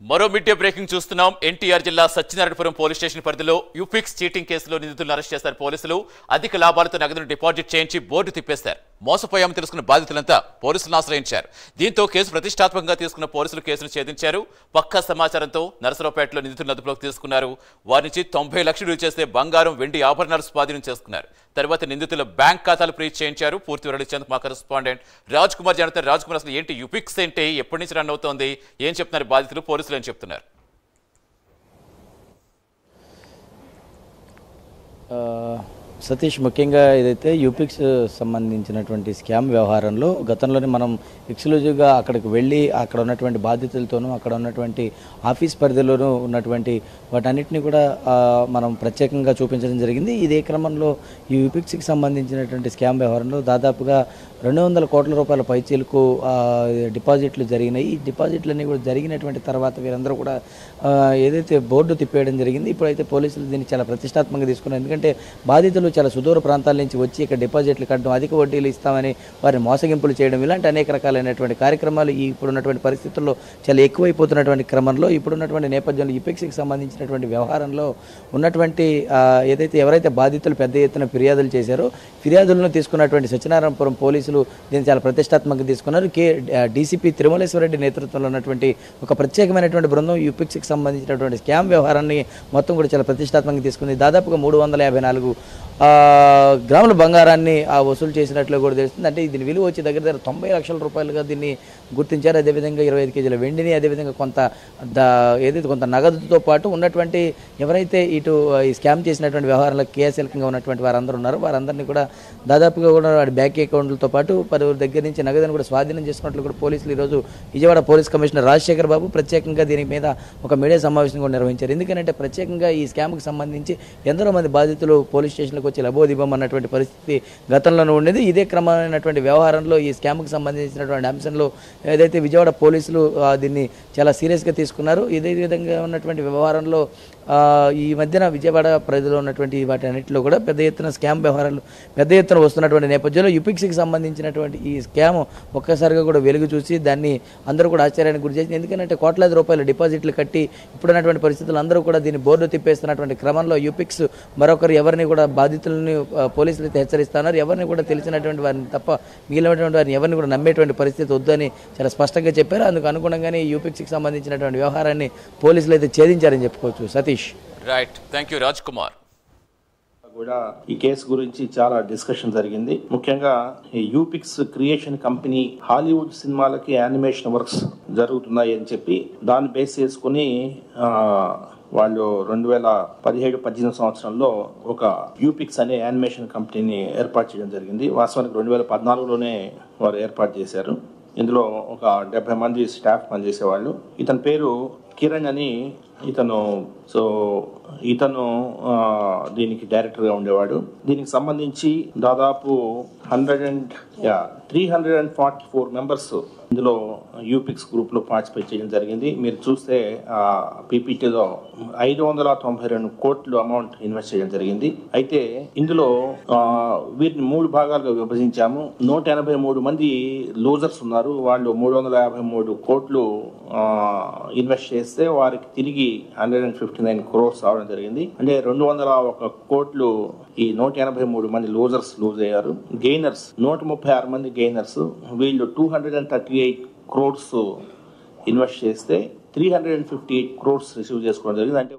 మరో mid breaking చూస్తున్నాం. ఎన్టీఆర్ జిల్లా సత్యనారాయణపురం పోలీస్ స్టేషన్ పరిధిలో యూపిక్స్ చీటింగ్ కేసులో నిందితులను అరెస్ట్ చేశారు పోలీసులు. అధిక లాభాలతో నగదును డిపాజిట్ చేయించి బోర్డు తిప్పేశారు. మోసపోయామని తెలుసుకున్న బాధితులంతా పోలీసులను ఆశ్రయించారు. దీంతో కేసు ప్రతిష్టాత్మకంగా తీసుకున్న పోలీసులు కేసును ఛేదించారు. పక్కా సమాచారంతో నరసరావుపేటలో నిందితులను అదుపులోకి తీసుకున్నారు. వారి నుంచి 90 లక్షలు చేస్తే బంగారం, వెండి ఆభరణాలు స్వాధీనం చేసుకున్నారు. తర్వాత నిందితుల బ్యాంక్ ఖాతాలు ఫ్రీజ్ చేయించారు. పూర్తి వివరాలు ఇచ్చేందుకు మా కరెస్పాండెంట్ రాజ్ కుమార్ జాడుతారు. రాజ్ కుమార్, అసలు ఏంటి యూపిక్స్ ఏంటి, ఎప్పటి నుంచి రన్ అవుతోంది, ఏం చెప్తున్నారు బాధితులు, పోలీసులు ఏం చెప్తున్నారు? సతీష్, ముఖ్యంగా ఏదైతే యూపిక్స్ సంబంధించినటువంటి స్కామ్ వ్యవహారంలో గతంలోనే మనం ఎక్స్క్లూజివ్గా అక్కడికి వెళ్ళి అక్కడ ఉన్నటువంటి బాధితులతోనూ అక్కడ ఉన్నటువంటి ఆఫీస్ పరిధిలోనూ ఉన్నటువంటి వాటన్నిటిని కూడా మనం ప్రత్యేకంగా చూపించడం జరిగింది. ఇదే క్రమంలో ఈ యూపిక్స్కి సంబంధించినటువంటి స్కామ్ వ్యవహారంలో దాదాపుగా 200 కోట్ల రూపాయల పైచీలకు డిపాజిట్లు జరిగినాయి. ఈ డిపాజిట్లన్నీ కూడా జరిగినటువంటి తర్వాత వీరందరూ కూడా ఏదైతే బోర్డు తిప్పేయడం జరిగింది. ఇప్పుడైతే పోలీసులు దీన్ని చాలా ప్రతిష్టాత్మకంగా తీసుకున్నారు. ఎందుకంటే బాధితులు చాలా సుదూర ప్రాంతాల నుంచి వచ్చి ఇక్కడ డిపాజిట్లు కట్టడం, అధిక వడ్డీలు ఇస్తామని వారిని మోసగింపులు చేయడం, ఇలాంటి అనేక రకాలైనటువంటి కార్యక్రమాలు ఇప్పుడున్నటువంటి పరిస్థితుల్లో చాలా ఎక్కువైపోతున్నటువంటి క్రమంలో ఇప్పుడున్నటువంటి నేపథ్యంలో యూపిక్స్కి సంబంధించినటువంటి వ్యవహారంలో ఉన్నటువంటి ఎవరైతే బాధితులు పెద్ద ఎత్తున ఫిర్యాదులు చేశారో ఫిర్యాదులను తీసుకున్నటువంటి సత్యనారాయణపురం పోలీసులు దీన్ని చాలా ప్రతిష్టాత్మకంగా తీసుకున్నారు. డీసీపీ తిరుమలేశ్వరరెడ్డి నేతృత్వంలో ఉన్నటువంటి ఒక ప్రత్యేకమైనటువంటి బృందం యూపిక్స్కి సంబంధించినటువంటి స్కామ్ వ్యవహారాన్ని మొత్తం కూడా చాలా ప్రతిష్టాత్మకంగా తీసుకుంది. దాదాపుగా 354 గ్రాముల బంగారాన్ని వసూలు చేసినట్లు కూడా తెలుస్తుంది. అంటే దీని విలువ వచ్చి దగ్గర 90 లక్షల రూపాయలుగా దీన్ని గుర్తించారు. అదేవిధంగా 25 కేజీల వెండిని, అదేవిధంగా కొంత నగదుతో పాటు ఉన్నటువంటి ఎవరైతే ఇటు ఈ స్కామ్ చేసినటువంటి వ్యవహారంలో కేసులకంగా ఉన్నటువంటి వారందరూ ఉన్నారు, వారందరినీ కూడా దాదాపుగా కూడా వాడి బ్యాంక్ అకౌంట్లతో పాటు పలువురు దగ్గర నుంచి నగదును కూడా స్వాధీనం చేసుకున్నట్లు కూడా పోలీసులు ఈరోజు విజయవాడ పోలీస్ కమిషనర్ రాజశేఖర్ బాబు ప్రత్యేకంగా దీని మీద ఒక మీడియా సమావేశం కూడా నిర్వహించారు. ఎందుకంటే ప్రత్యేకంగా ఈ స్కామ్కి సంబంధించి ఎందరో మంది బాధితులు పోలీస్ స్టేషన్లకు వచ్చి లబోదిబం అన్నటువంటి పరిస్థితి గతంలోనే ఉండేది. ఇదే క్రమమైనటువంటి వ్యవహారంలో ఈ స్కామ్కి సంబంధించినటువంటి అంశంలో ఏదైతే విజయవాడ పోలీసులు దీన్ని చాలా సీరియస్గా తీసుకున్నారు. ఇదే విధంగా ఉన్నటువంటి వ్యవహారంలో ఈ మధ్యన విజయవాడ పరిధిలో ఉన్నటువంటి వాటి అన్నింటిలో కూడా పెద్ద ఎత్తున స్కామ్ వ్యవహారాలు పెద్ద ఎత్తున వస్తున్నటువంటి నేపథ్యంలో యూపిక్స్కి సంబంధించినటువంటి ఈ స్కామ్ ఒక్కసారిగా కూడా వెలుగు చూసి దాన్ని అందరూ కూడా ఆశ్చర్యానికి గురి చేసింది. ఎందుకంటే కోట్లాది రూపాయల డిపాజిట్లు కట్టి ఇప్పుడున్నటువంటి పరిస్థితులు అందరూ కూడా దీన్ని బోర్డు తిప్పేస్తున్నటువంటి క్రమంలో యూపిక్స్ మరొకరు ఎవరిని కూడా బాధితులని పోలీసులు అయితే హెచ్చరిస్తున్నారు. ఎవరిని కూడా తెలిసినటువంటి వారిని తప్ప మిగిలినటువంటి వారిని ఎవరిని కూడా నమ్మేటువంటి పరిస్థితి వద్దని చాలా స్పష్టంగా చెప్పారు. అందుకు అనుగుణంగానే యూపిక్స్కి సంబంధించినటువంటి వ్యవహారాన్ని పోలీసులు అయితే ఛేదించారని చెప్పుకోవచ్చు. Satish, right, thank you Raj Kumar. కూడా ఈ కేసు గురించి చాలా డిస్కషన్ జరిగింది. ముఖ్యంగా ఈ యూపిక్స్ క్రియేషన్ కంపెనీ హాలీవుడ్ సినిమాలకి యానిమేషన్ వర్క్స్ జరుగుతున్నాయి అని చెప్పి దాన్ని బేస్ చేసుకుని వాళ్ళు 2017-18 సంవత్సరంలో ఒక యూపిక్స్ అనే యానిమేషన్ కంపెనీని ఏర్పాటు చేయడం జరిగింది. వాస్తవానికి 2014లోనే వారు ఏర్పాటు చేశారు. ఇందులో ఒక 70 మంది స్టాఫ్ పనిచేసేవాళ్ళు. ఇతని పేరు కిరణ్ అని ఇతను దీనికి డైరెక్టర్గా ఉండేవాడు. దీనికి సంబంధించి దాదాపు 344 మెంబర్స్ ఇందులో యూపిక్స్ గ్రూప్లో పార్టిసిపేట్ చేయడం జరిగింది. మీరు చూస్తే పీపీటీలో 592 కోట్లు అమౌంట్ ఇన్వెస్ట్ చేయడం జరిగింది. అయితే ఇందులో వీటిని 3 భాగాలుగా విభజించాము. 183 మంది లూజర్స్ ఉన్నారు. వాళ్ళు 353 కోట్లు ఇన్వెస్ట్ చేస్తే వారికి తిరిగి 159 క్రోర్స్ రావడం జరిగింది. అంటే 201 కోట్లు ఈ 183 మంది లూజర్స్ లూజ్ అయ్యారు. గెయినర్స్ 136 మంది గెయినర్స్. వీళ్ళు 238 క్రోర్స్ ఇన్వెస్ట్ చేస్తే 358 క్రోర్స్ రిసీవ్ చేసుకోవడం జరిగింది. అంటే